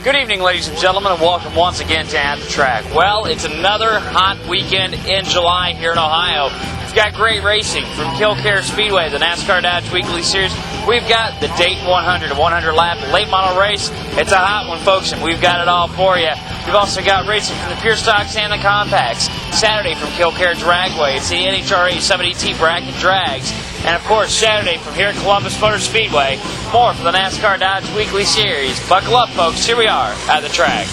Good evening, ladies and gentlemen, and welcome once again to At the Track. Well, it's another hot weekend in July here in Ohio. We've got great racing from Kare Speedway, the NASCAR Dodge Weekly Series. We've got the Dayton 100, a 100-lap late model race. It's a hot one, folks, and we've got it all for you. We've also got racing from the pure stocks and the compacts. Saturday from Kare Dragway, it's the NHRA 70T bracket drags. And, of course, Saturday from here at Columbus Motor Speedway, more for the NASCAR Dodge Weekly Series. Buckle up, folks. Here we are at the track.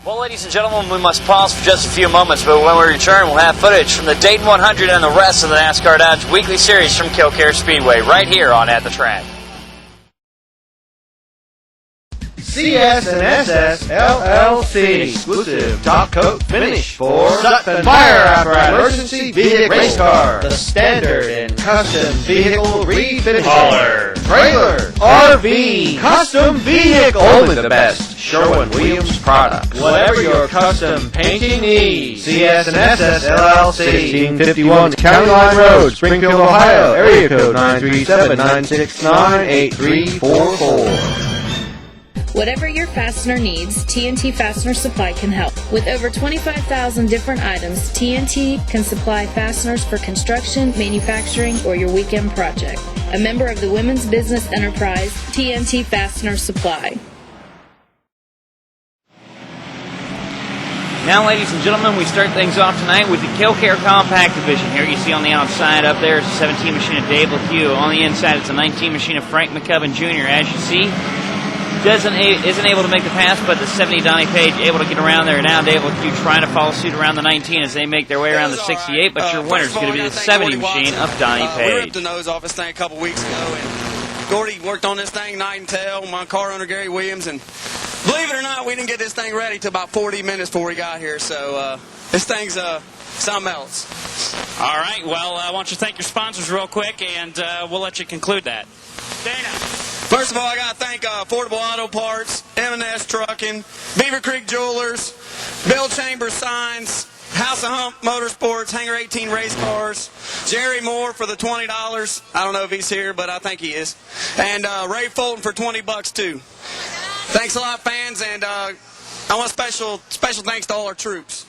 Well, ladies and gentlemen, we must pause for just a few moments, but when we return, we'll have footage from the Dayton 100 and the rest of the NASCAR Dodge Weekly Series from Kare Speedway right here on At the Track. CS and SS LLC exclusive top coat finish for Sutton Fire Apparatus Emergency Vehicle Race Car, the standard and custom vehicle refinish, hauler, trailer, RV, custom vehicle, only the best Sherwin-Williams product. Whatever your custom painting needs, CS and SS LLC, 1651 County Line Road, Springfield, Ohio, area code 937-969-8344. Whatever your fastener needs, TNT Fastener Supply can help. With over 25,000 different items, TNT can supply fasteners for construction, manufacturing, or your weekend project. A member of the Women's Business Enterprise, TNT Fastener Supply. Now, ladies and gentlemen, we start things off tonight with the Kare Compact Division. Here you see on the outside up there is a 17 machine of Dave LeCue. On the inside, it's a 19 machine of Frank McCubbin Jr. As you see, isn't able to make the pass, but the 70 Donnie Page able to get around there. Now Dave LeCue trying to follow suit around the 19 as they make their way around the 68, but your winner is going to be the 70 machine of Donnie Page. We ripped the nose off this thing a couple weeks ago, and Gordy worked on this thing night and tail, my car owner Gary Williams, and believe it or not, we didn't get this thing ready till about 40 minutes before we got here, so this thing's something else. All right, well, I want you to thank your sponsors real quick, and we'll let you conclude that. Dana. First of all, I got to thank Affordable Auto Parts, M&S Trucking, Beaver Creek Jewelers, Bill Chambers Signs, House of Hump Motorsports, Hangar 18 Race Cars, Jerry Moore for the $20. I don't know if he's here, but I think he is. And Ray Fulton for $20 too. Thanks a lot, fans, and I want special thanks to all our troops.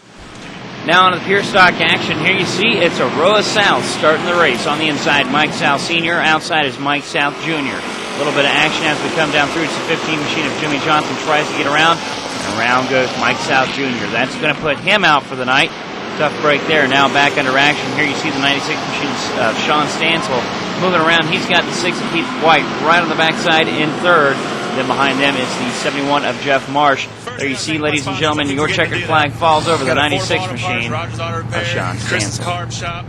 Now on the pure stock action, here you see it's Aurora South starting the race. On the inside, Mike South Sr., outside is Mike South Jr. A little bit of action as we come down through. It's the 15 machine of Jimmy Johnson tries to get around, and around goes Mike South Jr. That's going to put him out for the night. Tough break there. Now back under action. Here you see the 96 machine of Sean Stansel moving around. He's got the 6 of Keith White right on the backside in third. Then behind them is the 71 of Jeff Marsh. There you see, ladies and gentlemen, your checkered flag falls over the 96 machine of Sean Stansel.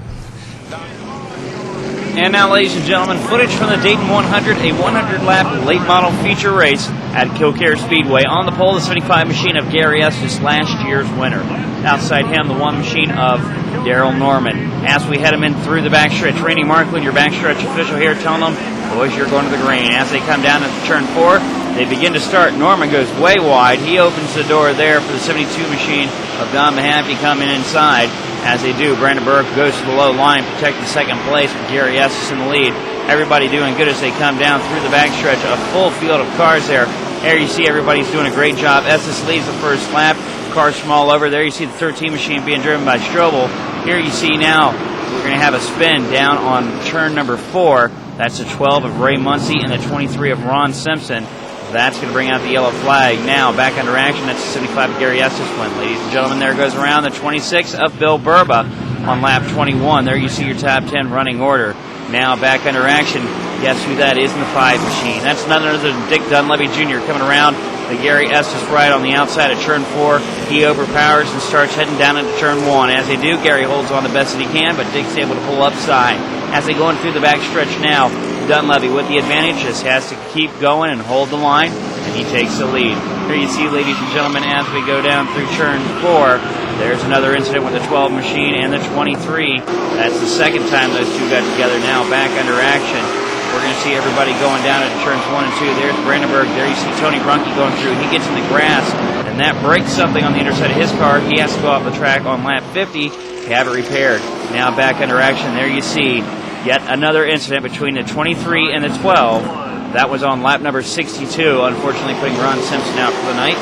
And now, ladies and gentlemen, footage from the Dayton 100, a 100-lap late model feature race at Kare Speedway. On the pole, the 75 machine of Gary Estes, last year's winner. Outside him, the 1 machine of Daryl Norman. As we head him in through the backstretch, Randy Markland, your backstretch official here, telling them, boys, you're going to the green. As they come down into turn 4, they begin to start. Norman goes way wide. He opens the door there for the 72 machine of Don Mahaffey coming inside. As they do, Brandon Burke goes to the low line, protecting second place with Gary Estes in the lead. Everybody doing good as they come down through the backstretch. A full field of cars there. There you see everybody's doing a great job. Estes leads the first lap. Cars from all over. There you see the 13 machine being driven by Strobel. Here you see now we're going to have a spin down on turn number 4. That's the 12 of Ray Muncie and the 23 of Ron Simpson. That's going to bring out the yellow flag. Now back under action. That's the 75 of Gary Estes win. Ladies and gentlemen, there goes around the 26 of Bill Burba on lap 21. There you see your top 10 running order. Now back under action. Guess who that is in the 5 machine? That's none other than Dick Dunleavy Jr. coming around. The Gary Estes right on the outside of turn 4. He overpowers and starts heading down into turn 1. As they do, Gary holds on the best that he can, but Dick's able to pull upside. As they go in through the back stretch now, Dunleavy with the advantage just has to keep going and hold the line, and he takes the lead. Here you see, ladies and gentlemen, as we go down through turn 4, there's another incident with the 12 machine and the 23. That's the second time those two got together now, back under action. We're going to see everybody going down into turns 1 and 2. There's Brandenburg. There you see Tony Brunke going through. He gets in the grass, and that breaks something on the underside of his car. He has to go off the track on lap 50 to have it repaired. Now back under action. There you see yet another incident between the 23 and the 12. That was on lap number 62, unfortunately putting Ron Simpson out for the night.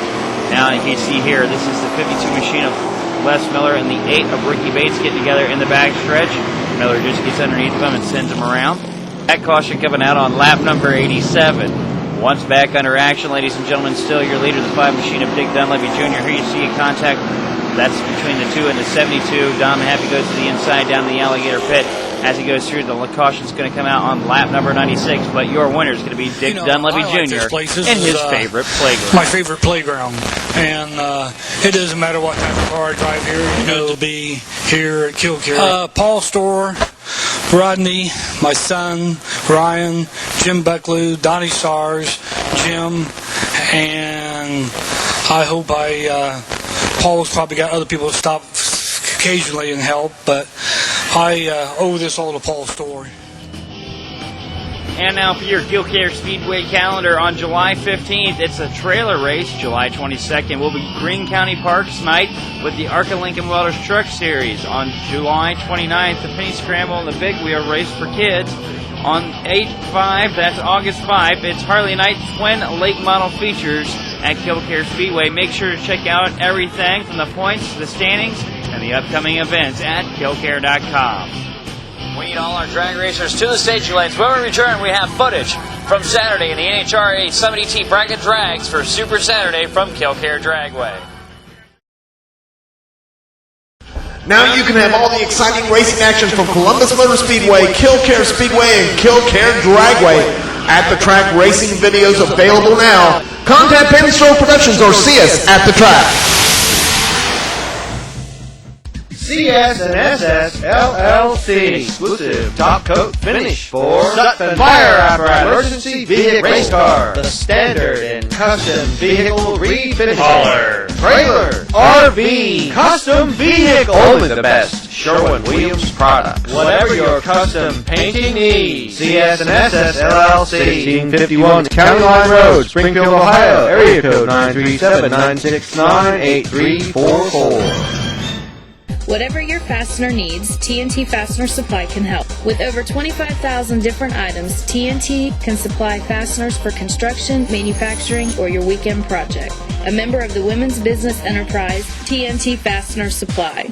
Now you can see here, this is the 52 machine of Les Miller and the 8 of Ricky Bates getting together in the back stretch. Miller just gets underneath them and sends them around. That caution coming out on lap number 87. Once back under action, ladies and gentlemen, still your leader, the 5 machine of Dick Dunleavy Jr. Here you see a contact. That's between the 2 and the 72. Dom Happy goes to the inside down the alligator pit. As he goes through, the caution's going to come out on lap number 96. But your winner is going to be Dick Dunleavy Jr. in his favorite playground. My favorite playground. And it doesn't matter what type of car I drive here. You know, to be here at Kilcare. Paul Storr, Rodney, my son, Ryan, Jim Bucklew, Donnie Sars, Jim, and I hope Paul's probably got other people to stop occasionally and help, but I owe this all to Paul Storr. And now for your Kilcare Speedway calendar on July 15th, it's a trailer race. July 22nd will be Greene County Parks night with the Arca Lincoln Welders Truck Series. On July 29th, the Penny Scramble and the Big Wheel Race for kids. On 8/5, that's August 5, it's Harley Night Twin Late Model Features at Kilcare Speedway. Make sure to check out everything from the points, the standings, and the upcoming events at Kilcare.com. We need all our drag racers to the staging lanes. When we return, we have footage from Saturday in the NHRA 70T Bracket Drags for Super Saturday from Kilcare Dragway. Now you can have all the exciting racing action from Columbus Motor Speedway, Kilcare Speedway, and Kilcare Dragway. At the track, racing videos available now. Contact Pennstroke Productions or see us at the track. CS and SS LLC exclusive top coat finish for Sutphen Fire Apparatus Emergency Vehicle Race Car. The standard and custom vehicle refinish. Hauler, trailer, RV, custom vehicle. Only the best Sherwin-Williams products. Whatever your custom painting needs. CS and SS LLC. 1851 County Line Road, Springfield, Ohio. Area code 937-969-8344. Whatever your fastener needs, TNT Fastener Supply can help. With over 25,000 different items, TNT can supply fasteners for construction, manufacturing, or your weekend project. A member of the Women's Business Enterprise, TNT Fastener Supply.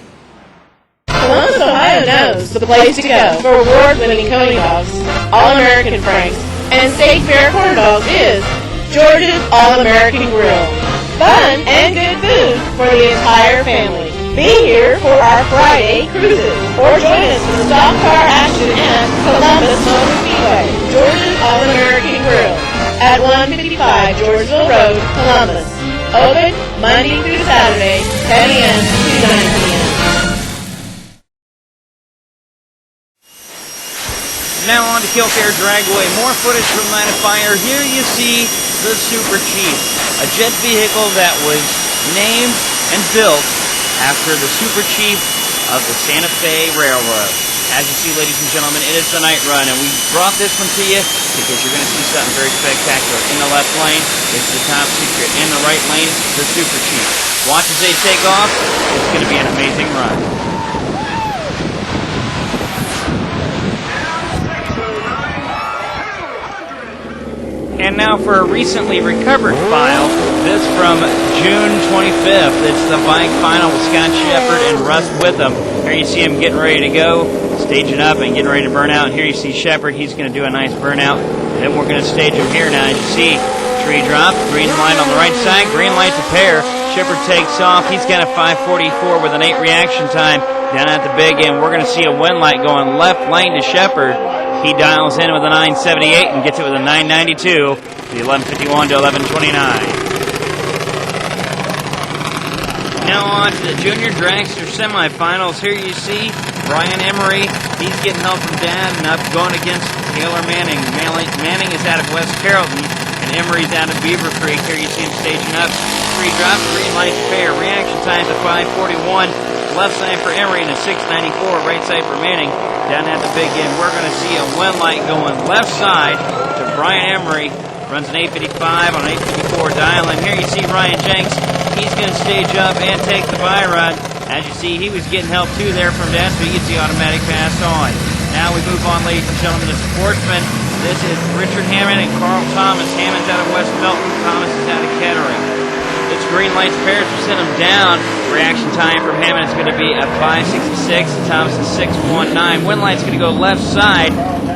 Columbus, Ohio knows the place to go for award-winning Coney Dogs, All-American Franks, and State Fair Corn Dogs is George's All-American Grill. Fun and good food for the entire family. Be here for our Friday cruises, or join us for the stock car action at Columbus Motor Speedway, George's All-American Grill, at 155 Georgeville Road, Columbus. Open Monday through Saturday, 10 a.m. to 9 p.m. Now on to Kilcare Dragway. More footage from Night of Fire. Here you see the Super Chief, a jet vehicle that was named and built after the Super Chief of the Santa Fe Railroad. As you see, ladies and gentlemen, it is the night run, and we brought this one to you because you're going to see something very spectacular. In the left lane, it's the Top Secret. In the right lane, the Super Chief. Watch as they take off. It's going to be an amazing run. And now for a recently recovered file, this from June 25th. It's the bike final with Scott Shepard and Russ Witham. Here you see him getting ready to go, staging up and getting ready to burn out. And here you see Shepard, he's going to do a nice burnout. Then we're going to stage him here now. As you see, tree drop, green light on the right side, green light to pair. Shepard takes off. He's got a 5:44 with an 8 reaction time down at the big end. We're going to see a wind light going left lane to Shepard. He dials in with a 978 and gets it with a 992, the 1151 to 1129. Now on to the Junior Dragster semifinals. Here you see Brian Emery. He's getting help from Dad and up going against Taylor Manning. Manning is out of West Carrollton, and Emery's out of Beaver Creek. Here you see him staging up. 3 drops, green lights pair. Reaction times at 5:41. Left side for Emery and a 6:94. Right side for Manning. Down at the big end, we're going to see a win light going left side to Brian Emery. Runs an 8:55 on 8:54 dial-in. Here you see Ryan Jenks. He's going to stage up and take the bye run. As you see, he was getting help too there from Dad, so he gets the automatic pass on. Now we move on, ladies and gentlemen, to sportsmen. This is Richard Hammond and Carl Thomas. Hammond's out of West Milton. Thomas is out of Kettering. It's green lights pairs. We send them down. Reaction time from Hammond is going to be a 5:66. Thomas is 6:19. Win light's going to go left side.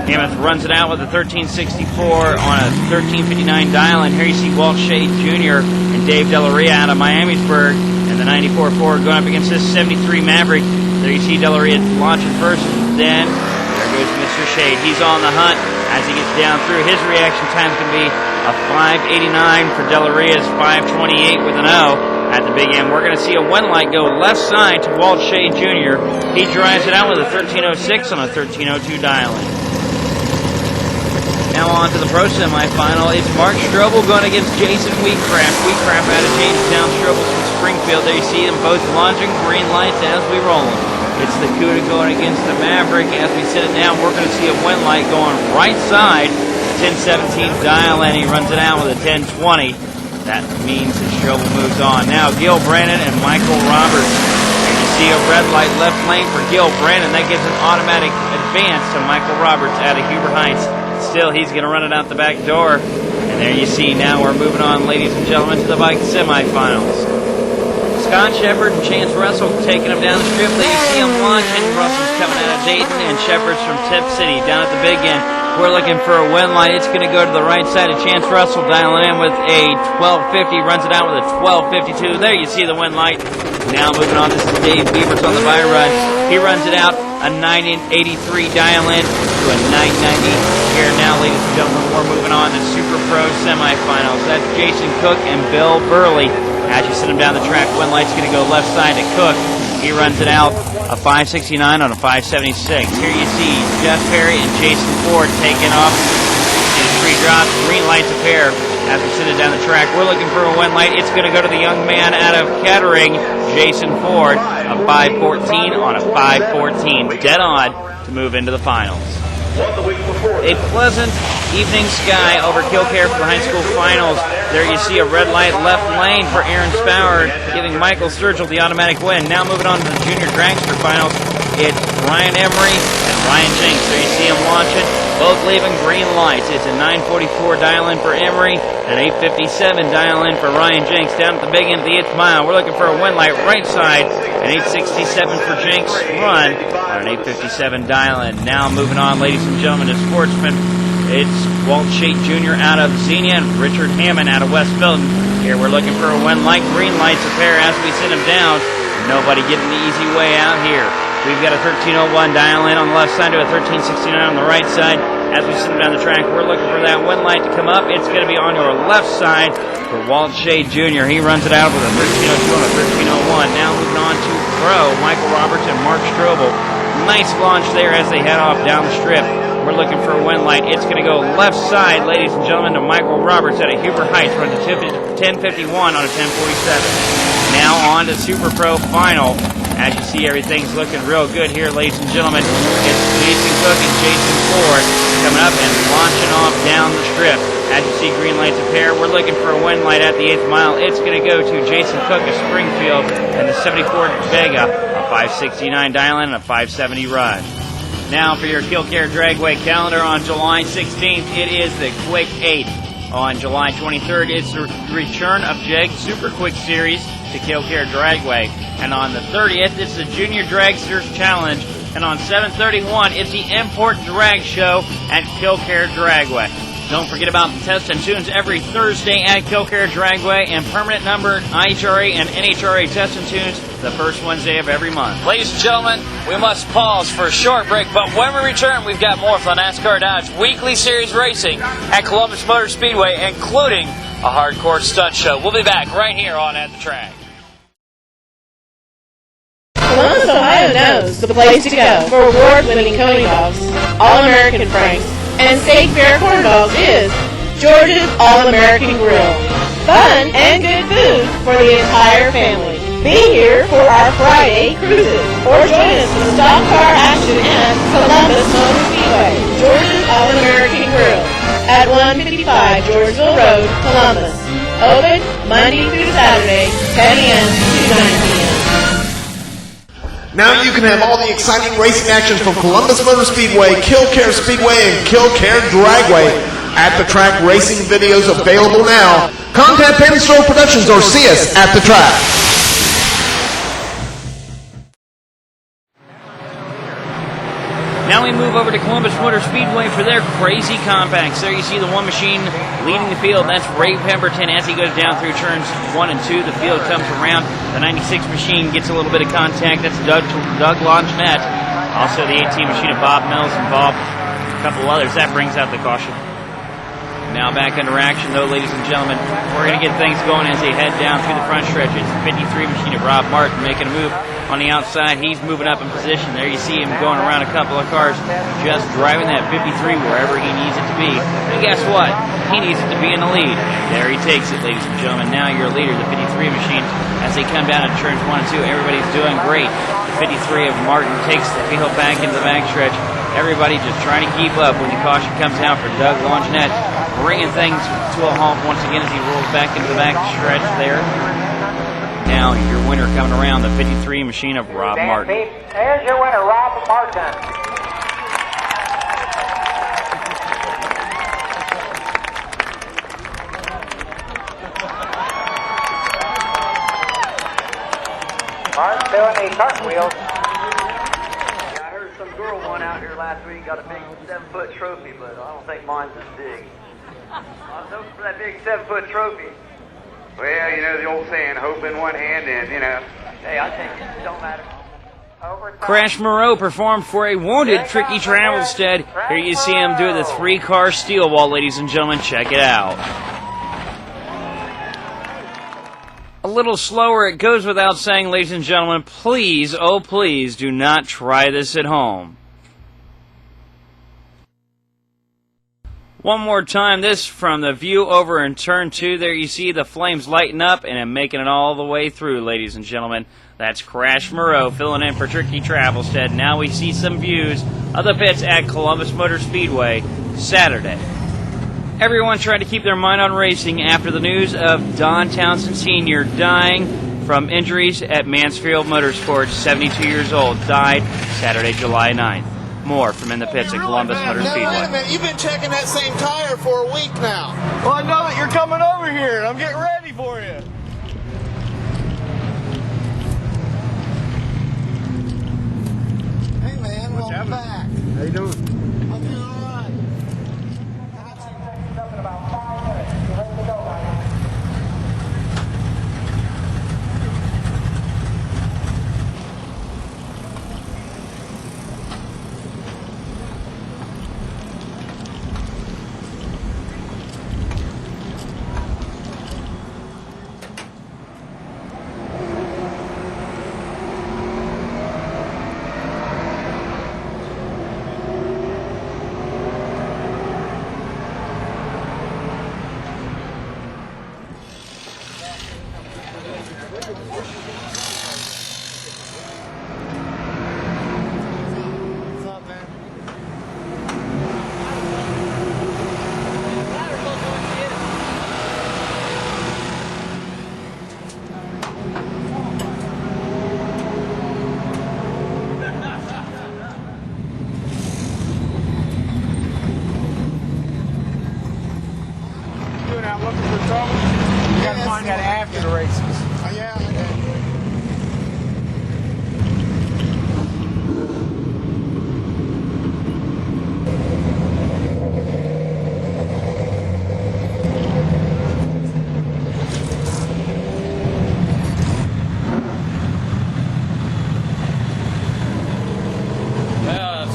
Hammond runs it out with a 13:64 on a 13:59 dial-in. Here you see Walt Shea Jr. and Dave Delaria out of Miamisburg, and the 94 Ford going up against this 73 Maverick. There you see Delaria launching first, then there goes Mr. Shade. He's on the hunt as he gets down through. His reaction time is going to be a 5:89 for Delaria's 5:28 with an O at the big end. We're going to see a win light go left side to Walt Shea Jr. He drives it out with a 13:06 on a 13:02 dial-in. Now on to the pro semifinal. It's Mark Strobel going against Jason Wheatcraft. Wheatcraft out of Jamestown, Strobel from Springfield. There you see them both launching green lights as we roll them. It's the Cuda going against the Maverick. As we set it down, we're going to see a win light going right side. 10:17 dial-in. He runs it out with a 10:20. That means that Strobel moves on. Now Gil Brandon and Michael Roberts. Here you see a red light left lane for Gil Brandon. That gives an automatic advance to Michael Roberts out of Huber Heights. Still, he's going to run it out the back door. And there you see, now we're moving on, ladies and gentlemen, to the bike semifinals. Scott Shepard and Chance Russell taking him down the strip. There you see him launching. Russell's coming out of Dayton, and Shepard's from Tip City down at the big end. We're looking for a win light. It's going to go to the right side of Chance Russell, dialing in with a 12:50. Runs it out with a 12:52. There you see the win light. Now moving on, this is Dave Beavers on the bye run. He runs it out, a 9:83 dial-in to a 9:90. Here now, ladies and gentlemen, we're moving on to Super Pro semifinals. That's Jason Cook and Bill Burley. As you send him down the track, win light's going to go left side to Cook. He runs it out, a 5:69 on a 5:76. Here you see Jeff Perry and Jason Ford taking off. See the 3 drops, green lights a pair. As we send it down the track, we're looking for a win light. It's going to go to the young man out of Kettering, Jason Ford, a 5:14 on a 5:14. Dead on to move into the finals. A pleasant evening sky over Killcare for the high school finals. There you see a red light left lane for Aaron Spower, giving Michael Sturgill the automatic win. Now moving on to the junior dragster finals, it's Brian Emery and Ryan Jenks. There you see them launching, both leaving green lights. It's a 9:44 dial-in for Emery, an 8:57 dial-in for Ryan Jenks. Down at the big end of the 8th mile, we're looking for a win light right side, an 8:67 for Jenks run on an 8:57 dial-in. Now moving on, ladies and gentlemen, to sportsmen. It's Walt Shea Jr. out of Xenia and Richard Hammond out of West Milton. Here we're looking for a win light, green lights a pair as we send them down. Nobody getting the easy way out here. We've got a 13:01 dial-in on the left side to a 13:69 on the right side. As we send them down the track, we're looking for that win light to come up. It's going to be on your left side for Walt Shea Jr. He runs it out with a 13:02 on a 13:01. Now moving on to pro, Michael Roberts and Mark Strobel. Nice launch there as they head off down the strip. We're looking for a win light. It's going to go left side, ladies and gentlemen, to Michael Roberts out of Huber Heights. Runs a 10:51 on a 10:47. Now on to Super Pro final. As you see, everything's looking real good here, ladies and gentlemen. It's Jason Cook and Jason Ford coming up and launching off down the strip. As you see, green lights a pair. We're looking for a win light at the 8th mile. It's going to go to Jason Cook of Springfield and the 74 Vega, a 5:69 dial-in and a 5:70 run. Now for your Killcare Dragway calendar on July 16th, it is the Quick 8. On July 23rd, it's the return of Jeg's Super Quick Series to Killcare Dragway. And on the 30th, it's the Junior Dragsters Challenge. And on 7/31, it's the Import Drag Show at Killcare Dragway. Don't forget about the Test and Tunes every Thursday at Killcare Dragway, and permanent numbered IHRA and NHRA Test and Tunes the first Wednesday of every month. Ladies and gentlemen, we must pause for a short break, but when we return, we've got more for the NASCAR Dodge Weekly Series Racing at Columbus Motor Speedway, including a hardcore stunt show. We'll be back right here on At the Track. Columbus, Ohio knows the place to go for award-winning Coney dogs, All-American Franks, and State Fair corn dogs is George's All-American Grill. Fun and good food for the entire family. Be here for our Friday cruises, or join us for the stock car action at Columbus Motor Speedway, George's All-American Grill, at 155 Georgeville Road, Columbus. Open Monday through Saturday, 10 a.m. to 9 p.m. Now you can have all the exciting racing actions from Columbus Motor Speedway, Kare Speedway, and Kare Dragway at the track. Racing videos available now. Contact Pennstroke Productions or see us at the track. Now we move over to Columbus Motor Speedway for their crazy compacts. There you see the one machine leading the field. That's Ray Pemberton as he goes down through turns 1 and 2. The field comes around. The 96 machine gets a little bit of contact. That's Doug Longinette. Also the 18 machine of Bob Mills and Bob, a couple others. That brings out the caution. Now back under action, though, ladies and gentlemen. We're going to get things going as they head down through the front stretch. It's the 53 machine of Rob Martin making a move on the outside. He's moving up in position. There you see him going around a couple of cars, just driving that 53 wherever he needs it to be. And guess what? He needs it to be in the lead. There he takes it, ladies and gentlemen. Now your leader, the 53 machine, as they come down to turns 1 and 2. Everybody's doing great. The 53 of Martin takes the field back into the backstretch. Everybody just trying to keep up when the caution comes out for Doug Longinette, bringing things to a halt once again as he rolls back into the back stretch there. Now your winner coming around, the 53 machine of Rob Martin. There's your winner, Rob Martin. Martin doing the cartwheels. I heard some girl won out here last week, got a big 7-foot trophy, but I don't think mine's as big. I was hoping for that big 7-foot trophy. Well, you know the old saying, hope in one hand and, you know. Hey, I think it don't matter. Crash Moreau performed for a wounded Tricky Travelstead. Here you see him do the 3-car steel wall, ladies and gentlemen. Check it out. A little slower, it goes without saying, ladies and gentlemen. Please, oh please, do not try this at home. One more time, this from the view over in turn 2. There you see the flames lighting up and making it all the way through, ladies and gentlemen. That's Crash Moreau filling in for Tricky Travelstead. Now we see some views of the pits at Columbus Motor Speedway Saturday. Everyone trying to keep their mind on racing after the news of Don Townsend Sr. dying from injuries at Mansfield Motorsports. 72 years old, died Saturday, July 9th. More from In the Pits at Columbus Motor Speedway. Wait a minute, you've been checking that same tire for a week now. Well, I know that you're coming over here. I'm getting ready for you. Hey man, welcome back. How you doing? I'm doing all right. Something about 5 minutes. You're ready to go, right? Looking for trouble? You gotta find that after the races. Yeah,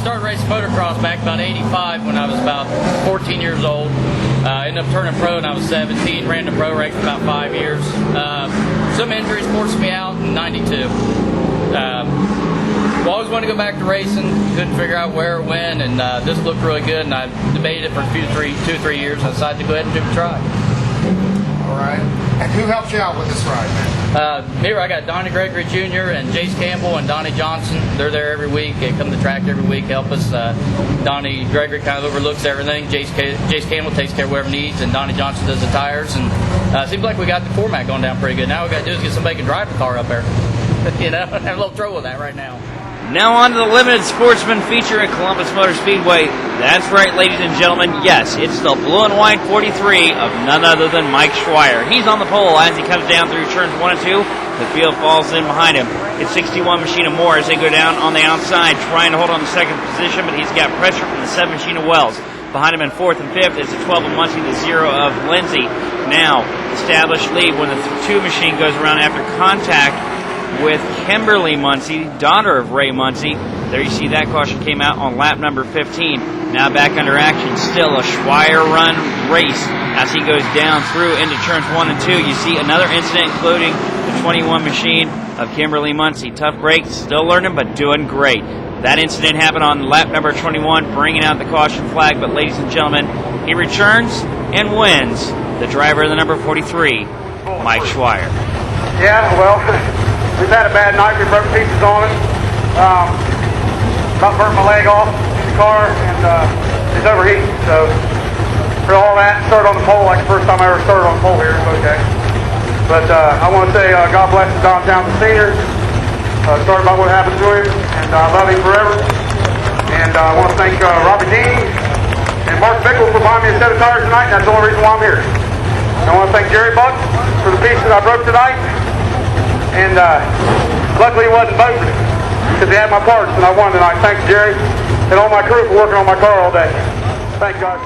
Started racing motocross back about 85 when I was about 14 years old. Ended up turning pro when I was 17. Ran the pro rate for about 5 years. Some injuries forced me out in 92. we always wanted to go back to racing. Couldn't figure out where or when, and this looked really good. And I debated it for 2-3 years, and I decided to go ahead and give it a try. All right. And who helped you out with this ride, man? Here I got Donnie Gregory Jr. and Jace Campbell and Donnie Johnson. They're there every week. They come to the track every week, help us. Donnie Gregory kind of overlooks everything. Jace Campbell takes care of whatever needs, and Donnie Johnson does the tires. And it seems like we got the format going down pretty good. Now what we got to do is get somebody who can drive the car up there. You know, I have a little trouble with that right now. Now on to the limited sportsman feature at Columbus Motor Speedway. That's right, ladies and gentlemen. Yes, it's the blue and white 43 of none other than Mike Schweier. He's on the pole as he comes down through turns 1 and 2. The field falls in behind him. It's 61 Machine of Moore as they go down on the outside, trying to hold on the second position, but he's got pressure from the 7 Machine of Wells. Behind him in 4th and 5th is the 12 of Muncie, the 0 of Lindsay. Now, established lead when the 2 machine goes around after contact with Kimberly Muncie, daughter of Ray Muncie. There you see that caution came out on lap number 15. Now back under action, still a Schweier run race as he goes down through into turns 1 and 2. You see another incident, including the 21 machine of Kimberly Muncie. Tough break, still learning, but doing great. That incident happened on lap number 21, bringing out the caution flag. But ladies and gentlemen, he returns and wins. The driver of the number 43, Mike Schweier. Yeah, well, we've had a bad night. We broke pieces on it. About burnt my leg off in the car, and it's overheating. So for all that, started on the pole like the first time I ever started on the pole here. It's okay. But I want to say God bless the Don Townsend Senior. Sorry about what happened to him, and I love him forever. And I want to thank Robbie Dean and Mark Bickle for buying me a set of tires tonight, and that's the only reason why I'm here. And I want to thank Jerry Buck for the piece that I broke tonight. And luckily he wasn't voting because he had my parts and I won tonight. Thanks, Jerry, and all my crew for working on my car all day. Thanks, guys.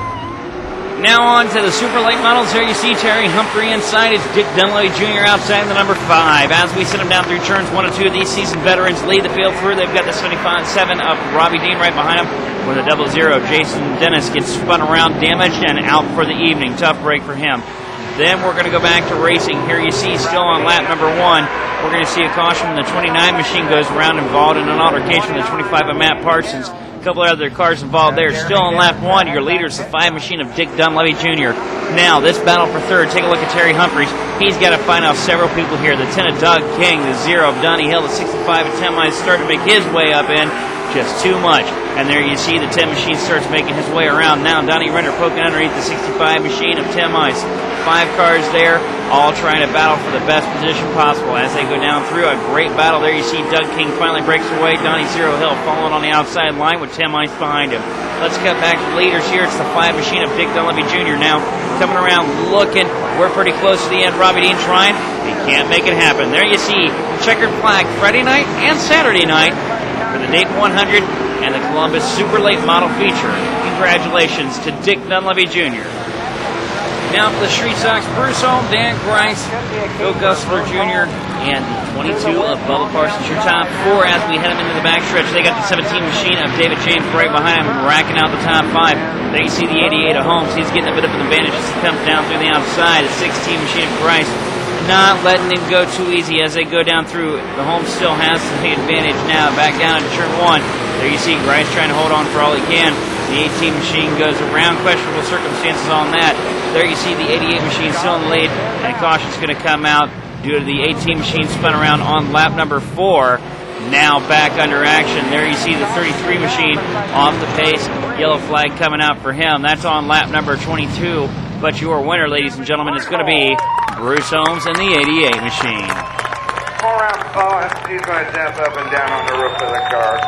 Now on to the super late models. Here you see Terry Humphrey inside. It's Dick Dunleavy Jr. outside the number 5. As we send them down through turns 1 and 2, these seasoned veterans lead the field through. They've got the 75-7 of Robbie Dean right behind him. With a 0-0, Jason Dennis gets spun around, damaged, and out for the evening. Tough break for him. Then we're going to go back to racing. Here you see, still on lap number 1, we're going to see a caution when the 29 machine goes around, involved in an altercation with the 25 of Matt Parsons. A couple of other cars involved there. Still on lap 1, your leader is the 5 machine of Dick Dunleavy Jr. Now, this battle for third, take a look at Terry Humphreys. He's got to find out several people here. The 10 of Doug King, the 0 of Donnie Hill, the 65 of 10 miles starting to make his way up in. Just too much. And there you see the 10 machine starts making his way around. Now Donnie Renner poking underneath the 65 machine of 10 mice. 5 cars there, all trying to battle for the best position possible as they go down through a great battle. There you see Doug King finally breaks away. Donnie Zero Hill following on the outside line with 10 mice behind him. Let's cut back to the leaders here. It's the 5 machine of Dick Dunleavy Jr. now coming around looking. We're pretty close to the end. Robbie Dean trying. He can't make it happen. There you see checkered flag Friday night and Saturday night for the Dayton 100 and the Columbus Super Late Model feature. Congratulations to Dick Dunleavy Jr. Now for the Street Stocks, Bruce Holm, Dan Grice, Phil Gustler Jr., and the 22 of Bubba Parsons. Your top 4 as we head them into the backstretch. They got the 17 machine of David James right behind him, racking out the top 5. There you see the 88 of Holmes. He's getting a bit of an advantage as he comes down through the outside. The 16 machine of Grice not letting him go too easy as they go down through. The Holmes still has the advantage now. Back down into turn 1. There you see Grice trying to hold on for all he can. The 18 machine goes around. Questionable circumstances on that. There you see the 88 machine still in the lead, and caution's going to come out due to the 18 machine spun around on lap number 4. Now back under action. There you see the 33 machine off the pace. Yellow flag coming out for him. That's on lap number 22. But your winner, ladies and gentlemen, is going to be Bruce Holmes and the 88 machine. All around, he's going to jump up and down on the roof of the car.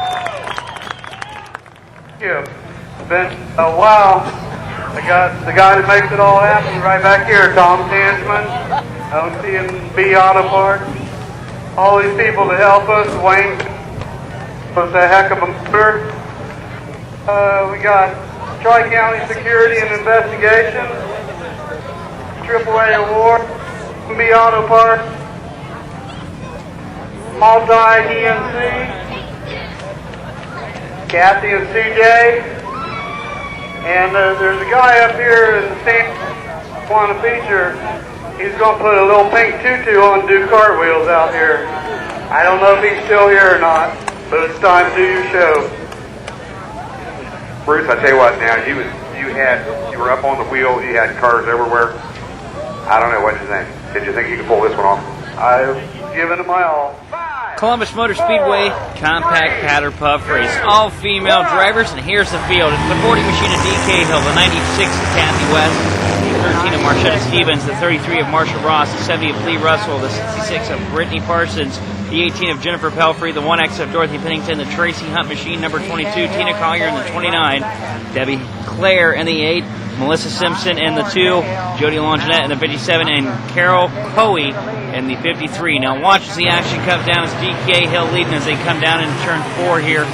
Yeah, it's been a while. The guy that makes it all happen right back here, Tom Tansman, OC&B Auto Parts. All these people that help us, Wayne was a heck of a motor. We got Tri-County Security and Investigation, AAA Award, B Auto Parts, Multi-ENC, Kathy and CJ, and there's a guy up here in the stand want to feature. He's going to put a little pink tutu on and do cartwheels out here. I don't know if he's still here or not. Boots time, do your show. Bruce, I tell you what, now you were up on the wheel, you had cars everywhere. I don't know what you think. Did you think you could pull this one off? I've given it my all. Columbus Motor Speedway compact powder puff race, all female drivers, and here's the field. It's the 40 machine of DK Hill, the 96 of Kathy West, the 13 of Marchetta Stevens, the 33 of Marsha Ross, the 70 of Lee Russell, the 66 of Brittany Parsons, the 18 of Jennifer Pelfrey, the 1X of Dorothy Pennington, the Tracy Hunt machine, number 22, Tina Collier, and the 29, Debbie Clare, and the 8, Melissa Simpson, and the 2, Jody Longinette, and the 57, and Carol Coey, and the 53. Now watch as the action comes down as DK Hill leading as they come down into turn 4 here.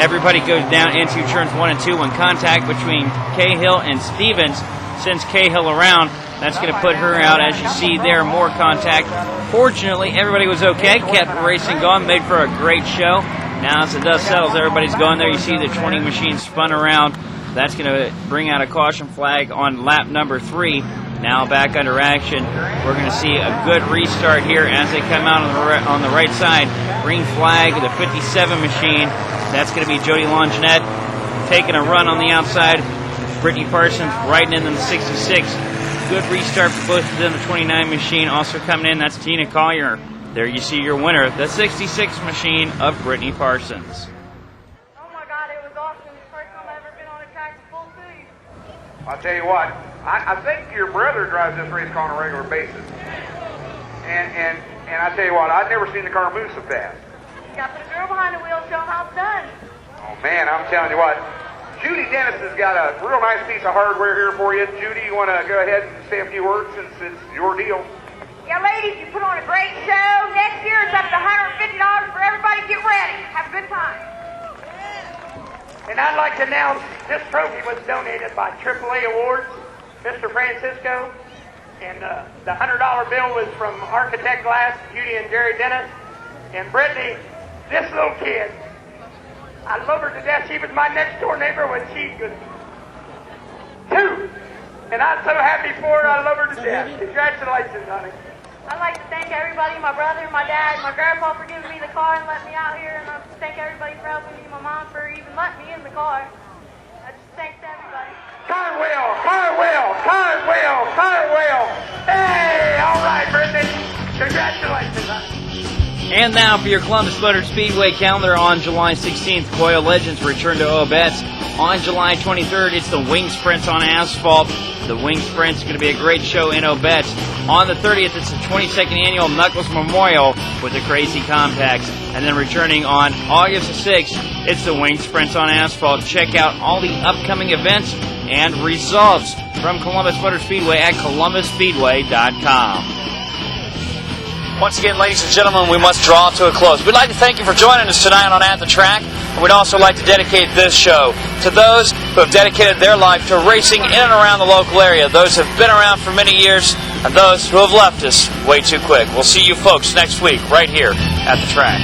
Everybody goes down into turns 1 and 2 when contact between Cahill and Stevens sends Cahill around. That's going to put her out. As you see there, more contact. Fortunately, everybody was okay, kept racing going, made for a great show. Now as the dust settles, everybody's going there. You see the 20 machine spun around. That's going to bring out a caution flag on lap number 3. Now back under action. We're going to see a good restart here as they come out on the right side. Green flag, the 57 machine. That's going to be Jody Longinette taking a run on the outside. Brittany Parsons riding in the 66. Good restart for both of them. The 29 machine also coming in. That's Tina Collier. There you see your winner, the 66 machine of Brittany Parsons. I'll tell you what, I think your brother drives this race car on a regular basis. And I tell you what, I've never seen the car move so fast. You got to put a girl behind the wheel, show them how it's done. Oh man, I'm telling you what, Judy Dennis has got a real nice piece of hardware here for you. Judy, you want to go ahead and say a few words since it's your deal? Yeah, ladies, you put on a great show. Next year it's up to $150 for everybody. Get ready. Have a good time. And I'd like to announce this trophy was donated by AAA Awards, Mr. Francisco. And the $100 bill was from Architect Glass, Judy and Jerry Dennis. And Brittany, this little kid, I love her to death. She was my next door neighbor when she was 2. And I'm so happy for her. I love her to death. Congratulations, honey. I'd like to thank everybody, my brother, my dad, my grandpa for giving me the car and letting me out here. And I'd like to thank everybody for helping me, my mom for even letting me in the car. I just thanks everybody. Cartwheel, cartwheel, cartwheel, cartwheel. Hey, all right, Brittany. Congratulations, honey. And now for your Columbus Motor Speedway calendar on July 16th, Coyle Legends return to Obetz. On July 23rd, it's the Wing Sprints on asphalt. The Wing Sprint's going to be a great show in Obetz. On the 30th, it's the 22nd annual Knuckles Memorial with the Crazy Compacts. And then returning on August the 6th, it's the Wing Sprints on asphalt. Check out all the upcoming events and results from Columbus Motor Speedway at ColumbusSpeedway.com. Once again, ladies and gentlemen, we must draw to a close. We'd like to thank you for joining us tonight on At the Track, and we'd also like to dedicate this show to those who have dedicated their life to racing in and around the local area, those who have been around for many years, and those who have left us way too quick. We'll see you folks next week right here at the track.